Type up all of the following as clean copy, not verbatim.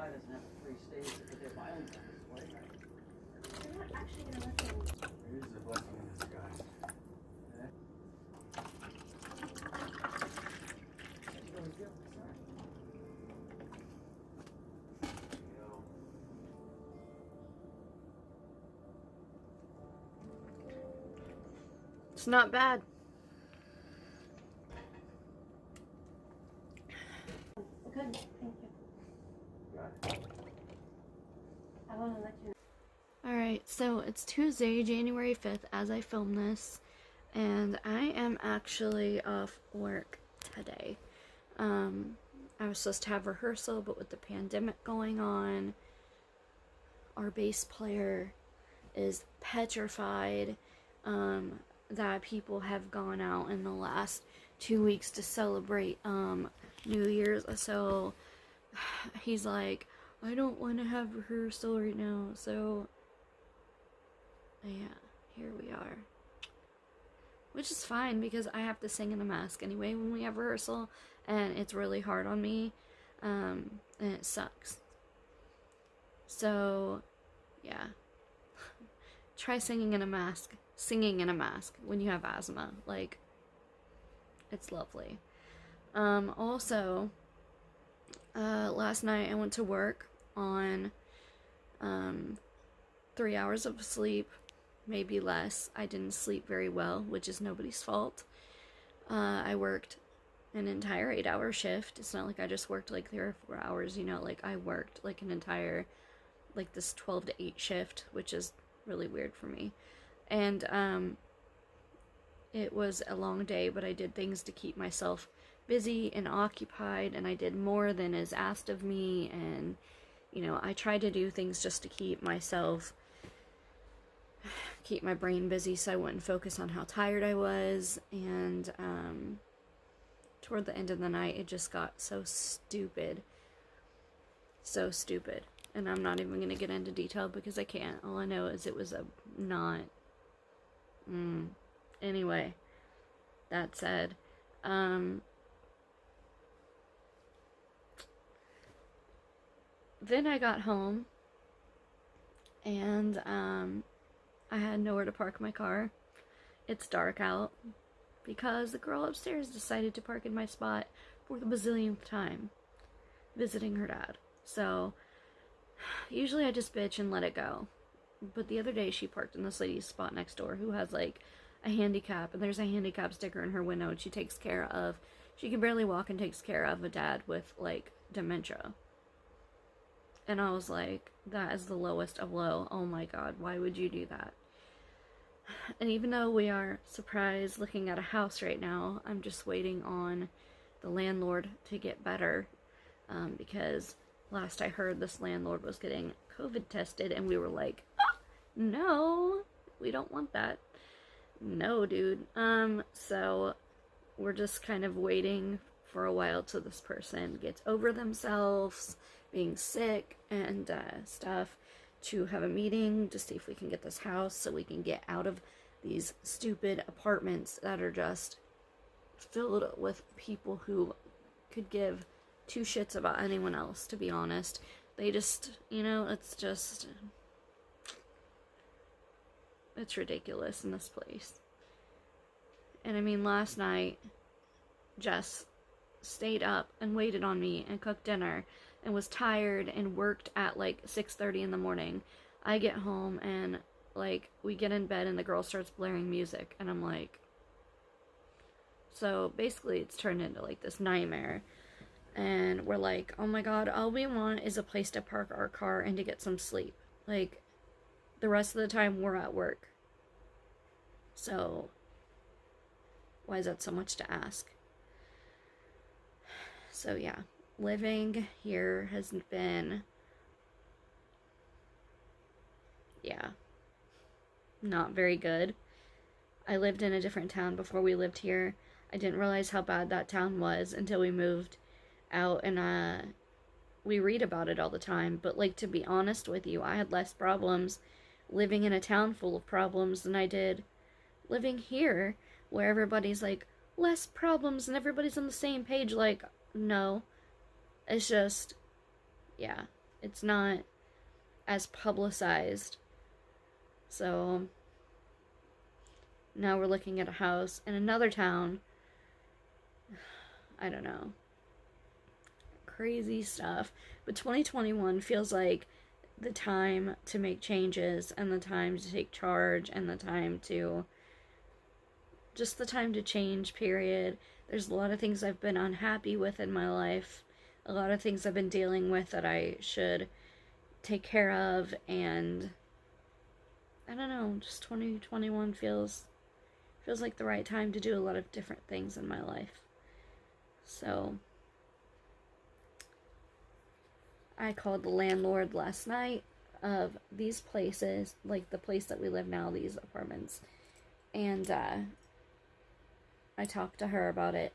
doesn't have a free stage to get violence on display. They're not actually going to let them. It is a blessing in disguise. Okay? That's really good. Sorry. It's not bad. Good, thank you. I want to let you know. Alright, so it's Tuesday, January 5th as I film this, and I am actually off work today. I was supposed to have rehearsal, but with the pandemic going on, our bass player is petrified that people have gone out in the last 2 weeks to celebrate New Year's, so he's like, I don't want to have rehearsal right now, so yeah, here we are. Which is fine, because I have to sing in a mask anyway when we have rehearsal, and it's really hard on me, and it sucks. So, yeah. Try singing in a mask when you have asthma. Like, it's lovely. Also, last night I went to work on 3 hours of sleep, maybe less. I didn't sleep very well, which is nobody's fault. I worked an entire 8-hour shift. It's not like I just worked like 3 or 4 hours, you know, like I worked like an entire, like this 12 to 8 shift, which is really weird for me. And it was a long day, but I did things to keep myself busy and occupied, and I did more than is asked of me, and you know, I tried to do things just to keep my brain busy so I wouldn't focus on how tired I was. And toward the end of the night, it just got so stupid, and I'm not even going to get into detail because I can't. All I know is it was a not anyway, that said, then I got home, and I had nowhere to park my car. It's dark out because the girl upstairs decided to park in my spot for the bazillionth time, visiting her dad. So usually I just bitch and let it go, but the other day she parked in this lady's spot next door who has like a handicap, and there's a handicap sticker in her window, and she can barely walk and takes care of a dad with like dementia. And I was like, that is the lowest of low. Oh my god, why would you do that? And even though we are surprised looking at a house right now, I'm just waiting on the landlord to get better, because last I heard this landlord was getting COVID tested, and we were like, oh, no, we don't want that. No, dude. So we're just kind of waiting for a while till this person gets over themselves being sick and stuff, to have a meeting to see if we can get this house so we can get out of these stupid apartments that are just filled with people who could give two shits about anyone else, to be honest. They just, you know, it's ridiculous in this place. And I mean, last night Jess stayed up and waited on me and cooked dinner and was tired and worked at like 6:30 in the morning. I get home and like we get in bed and the girl starts blaring music, and I'm like, so basically it's turned into like this nightmare. And we're like, oh my god, all we want is a place to park our car and to get some sleep. Like, the rest of the time we're at work. So why is that so much to ask? So yeah, living here has been, yeah, not very good. I lived in a different town before we lived here. I didn't realize how bad that town was until we moved out, and we read about it all the time. But like, to be honest with you, I had less problems living in a town full of problems than I did living here, where everybody's like, less problems, and everybody's on the same page. Like, no, it's just, yeah, It's not as publicized. So now we're looking at a house in another town. I don't know. Crazy stuff. But 2021 feels like the time to make changes and the time to take charge and the time to just the time to change, period. There's a lot of things I've been unhappy with in my life, a lot of things I've been dealing with that I should take care of, and I don't know, just 2021 feels like the right time to do a lot of different things in my life. So I called the landlord last night of these places, like the place that we live now, these apartments, and I talked to her about it,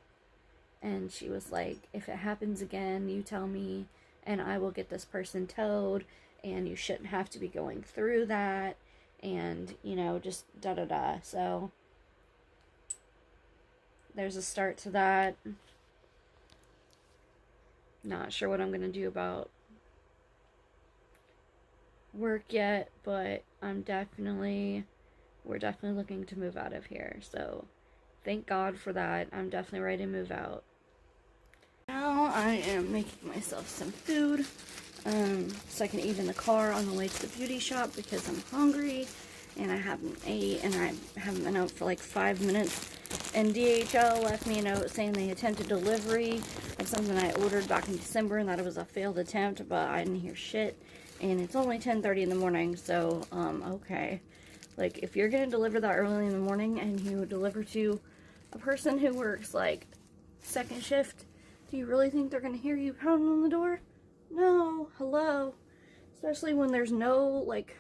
and she was like, if it happens again, you tell me, and I will get this person towed, and you shouldn't have to be going through that, and, you know, just da-da-da. So there's a start to that. Not sure what I'm going to do about work yet, but we're definitely looking to move out of here, so thank God for that. I'm definitely ready to move out. Now I am making myself some food so I can eat in the car on the way to the beauty shop because I'm hungry and I haven't ate and I haven't been out for like 5 minutes. And DHL left me a note saying they attempted delivery of something I ordered back in December and that it was a failed attempt, but I didn't hear shit. And it's only 10:30 in the morning, so okay. Like, if you're gonna deliver that early in the morning and you deliver to a person who works, like, second shift, do you really think they're gonna hear you pounding on the door? No. Hello. Especially when there's no, like,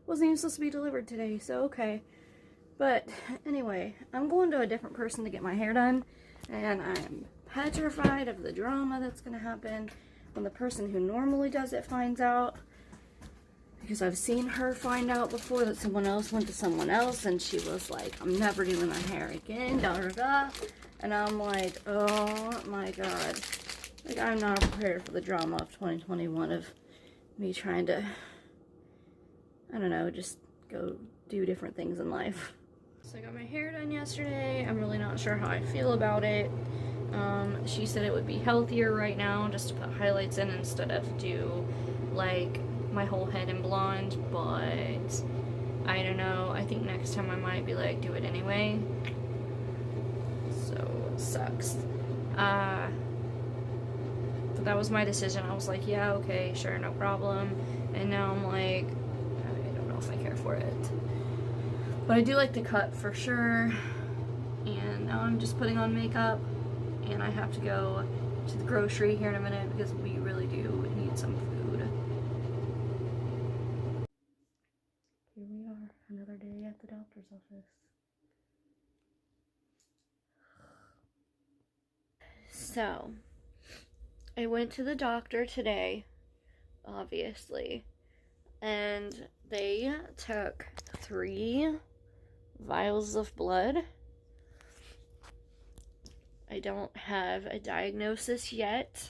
wasn't even supposed to be delivered today, so okay. But, anyway, I'm going to a different person to get my hair done, and I'm petrified of the drama that's gonna happen when the person who normally does it finds out. Because I've seen her find out before that someone else went to someone else and she was like, I'm never doing my hair again, da da da. And I'm like, oh my god. Like, I'm not prepared for the drama of 2021 of me trying to, I don't know, just go do different things in life. So I got my hair done yesterday. I'm really not sure how I feel about it. She said it would be healthier right now just to put highlights in instead of do, like, my whole head in blonde, but I don't know. I think next time I might be like, do it anyway. So, it sucks. But that was my decision. I was like, yeah, okay, sure, no problem. And now I'm like, I don't know if I care for it. But I do like the cut for sure. And now I'm just putting on makeup. And I have to go to the grocery here in a minute because we really do need some food. Here we are, another day at the doctor's office. So, I went to the doctor today, obviously, and they took 3 vials of blood. I don't have a diagnosis yet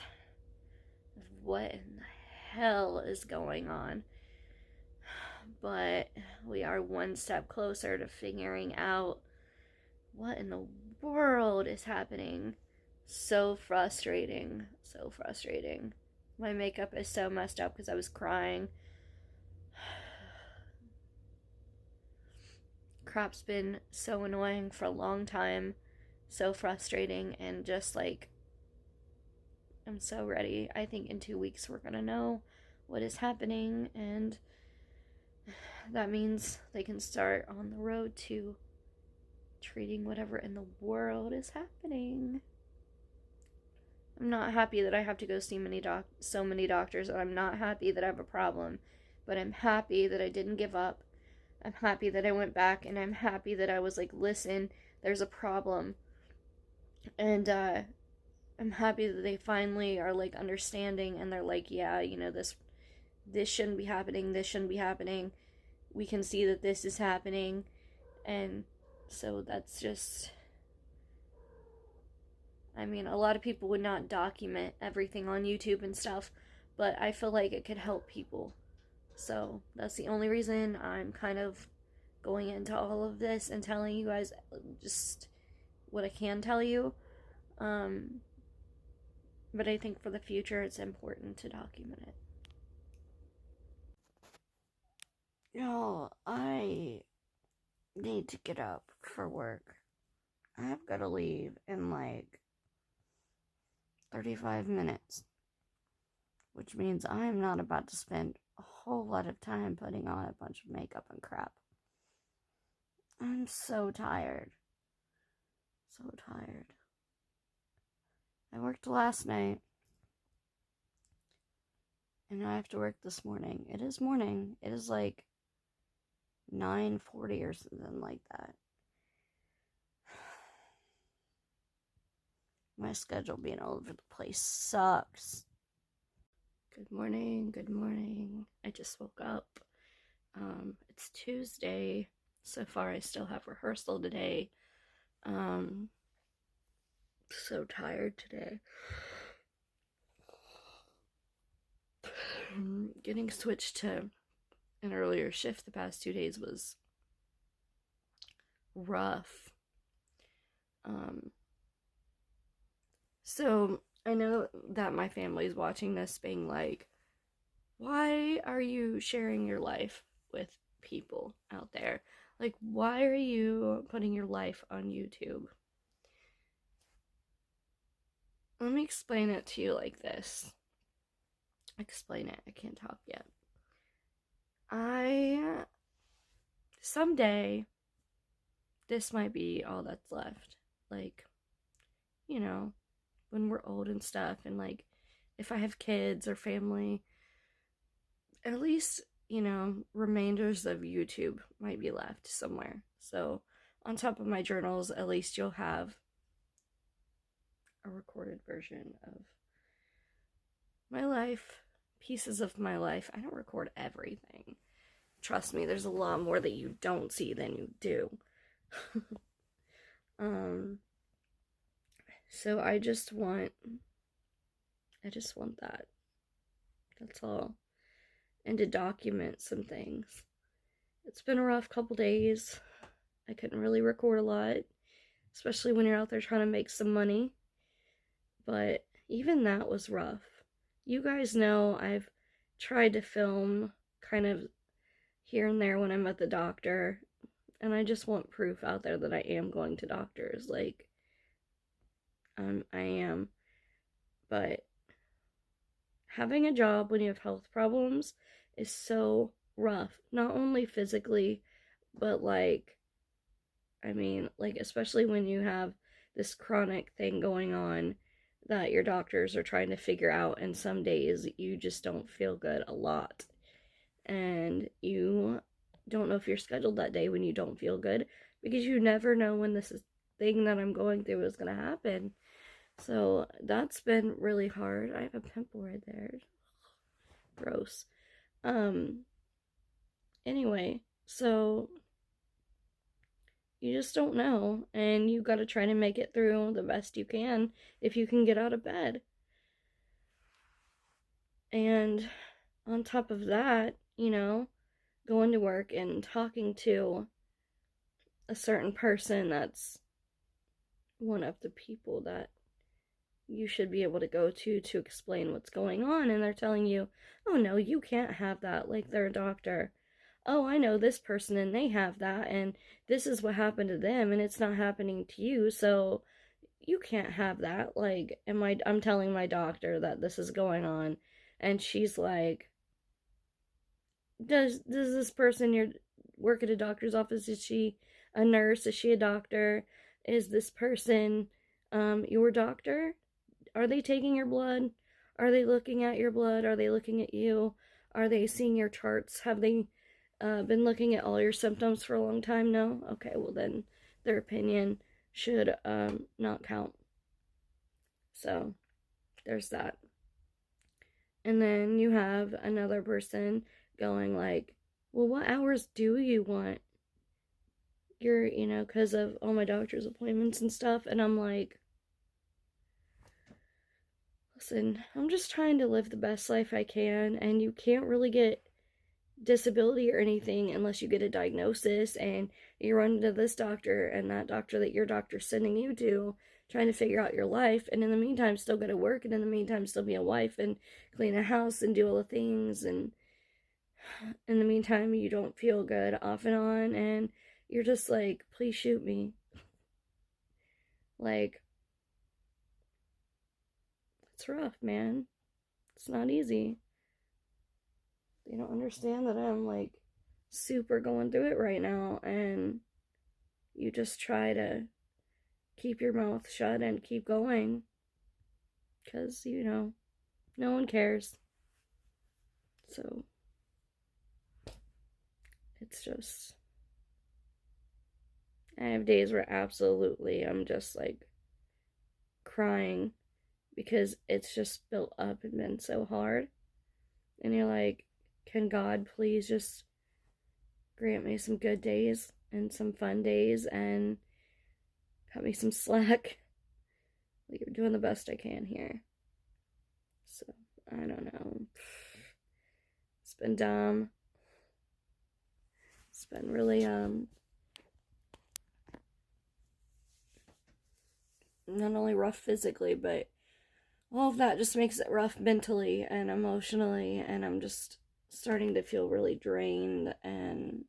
of what in the hell is going on. But we are one step closer to figuring out what in the world is happening. So frustrating. So frustrating. My makeup is so messed up because I was crying. Crap's been so annoying for a long time. So frustrating, and just like, I'm so ready. I think in 2 weeks we're gonna know what is happening, and that means they can start on the road to treating whatever in the world is happening. I'm not happy that I have to go see so many doctors, and I'm not happy that I have a problem, but I'm happy that I didn't give up. I'm happy that I went back, and I'm happy that I was like, listen, there's a problem. And I'm happy that they finally are like understanding, and they're like, yeah, you know, this shouldn't be happening, this shouldn't be happening. We can see that this is happening. And so that's just, I mean, a lot of people would not document everything on YouTube and stuff, but I feel like it could help people. So that's the only reason I'm kind of going into all of this and telling you guys just what I can tell you. Um, but I think for the future, it's important to document it. I need to get up for work. I've got to leave in like 35 minutes, which means I'm not about to spend a whole lot of time putting on a bunch of makeup and crap. I'm so tired. So tired. I worked last night, and I have to work this morning. It is morning. It is like 9:40 or something like that. My schedule being all over the place sucks. Good morning, good morning. I just woke up. It's Tuesday. So far I still have rehearsal today. So tired today. Getting switched to an earlier shift the past 2 days was rough. So I know that my family's watching this being like, why are you sharing your life with people out there? Like, why are you putting your life on YouTube? Let me explain it to you like this. Explain it. I can't talk yet. Someday, this might be all that's left. Like, you know, when we're old and stuff, and like, if I have kids or family, at least, remainders of YouTube might be left somewhere. So, on top of my journals, at least you'll have a recorded version of my life, pieces of my life. I don't record everything. Trust me, there's a lot more that you don't see than you do. So I just want that. That's all. And to document some things. It's been a rough couple days. I couldn't really record a lot, especially when you're out there trying to make some money. But even that was rough. You guys know I've tried to film kind of here and there when I'm at the doctor, and I just want proof out there that I am going to doctors. Like, I am. But having a job when you have health problems is so rough. Not only physically, but especially when you have this chronic thing going on that your doctors are trying to figure out, and some days you just don't feel good a lot. And you don't know if you're scheduled that day when you don't feel good, because you never know when this thing that I'm going through is going to happen. So that's been really hard. I have a pimple right there. Gross. Anyway, so you just don't know, and you gotta try to make it through the best you can if you can get out of bed. And on top of that, going to work and talking to a certain person that's one of the people that you should be able to go to explain what's going on, and they're telling you, oh no, you can't have that, like they're a doctor. Oh, I know this person and they have that, and this is what happened to them, and it's not happening to you, so you can't have that. Like, I'm telling my doctor that this is going on, and she's like, does this person work at a doctor's office? Is she a nurse? Is she a doctor? Is this person your doctor? Are they taking your blood? Are they looking at your blood? Are they looking at you? Are they seeing your charts? Have they been looking at all your symptoms for a long time? No? Okay, well then their opinion should not count. So there's that. And then you have another person going like, well, what hours do you want? Because of all my doctor's appointments and stuff. And I'm like, sucks, and I'm just trying to live the best life I can, and you can't really get disability or anything unless you get a diagnosis and you run to this doctor and that doctor that your doctor's sending you to, trying to figure out your life, and in the meantime still go to work, and in the meantime still be a wife and clean a house and do all the things, and in the meantime you don't feel good off and on, and you're just like, please shoot me. Like, it's rough, man. It's not easy. They don't understand that I'm like super going through it right now, and you just try to keep your mouth shut and keep going because, you know, no one cares. So it's just, I have days where absolutely I'm just like crying because it's just built up and been so hard, and you're like, can God please just grant me some good days and some fun days and cut me some slack? Like, you're doing the best I can here. So, I don't know. It's been dumb. It's been really, not only rough physically, but all of that just makes it rough mentally and emotionally, and I'm just starting to feel really drained, and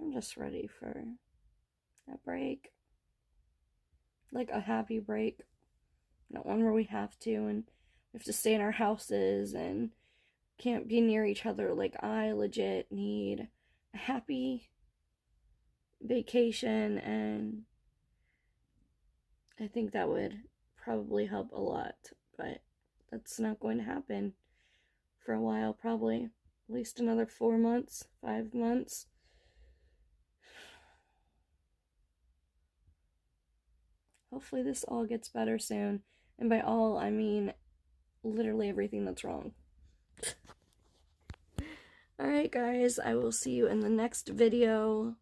I'm just ready for a break. Like a happy break. Not one where we have to, and we have to stay in our houses and can't be near each other. Like, I legit need a happy vacation, and I think that would probably help a lot, but that's not going to happen for a while, probably. At least another 4 months, 5 months. Hopefully this all gets better soon. And by all, I mean literally everything that's wrong. Alright, guys, I will see you in the next video.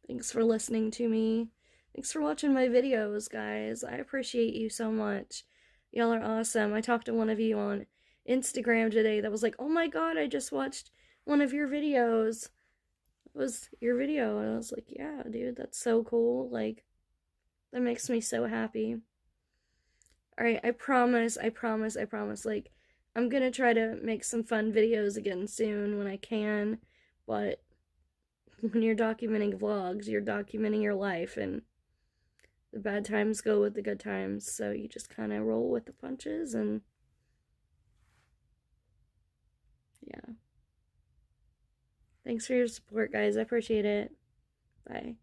Thanks for listening to me. Thanks for watching my videos, guys. I appreciate you so much. Y'all are awesome. I talked to one of you on Instagram today that was like, oh my god, I just watched one of your videos. It was your video. And I was like, yeah, dude, that's so cool. Like, that makes me so happy. Alright, I promise. Like, I'm gonna try to make some fun videos again soon when I can, but when you're documenting vlogs, you're documenting your life, and the bad times go with the good times, so you just kind of roll with the punches, and yeah. Thanks for your support, guys. I appreciate it. Bye.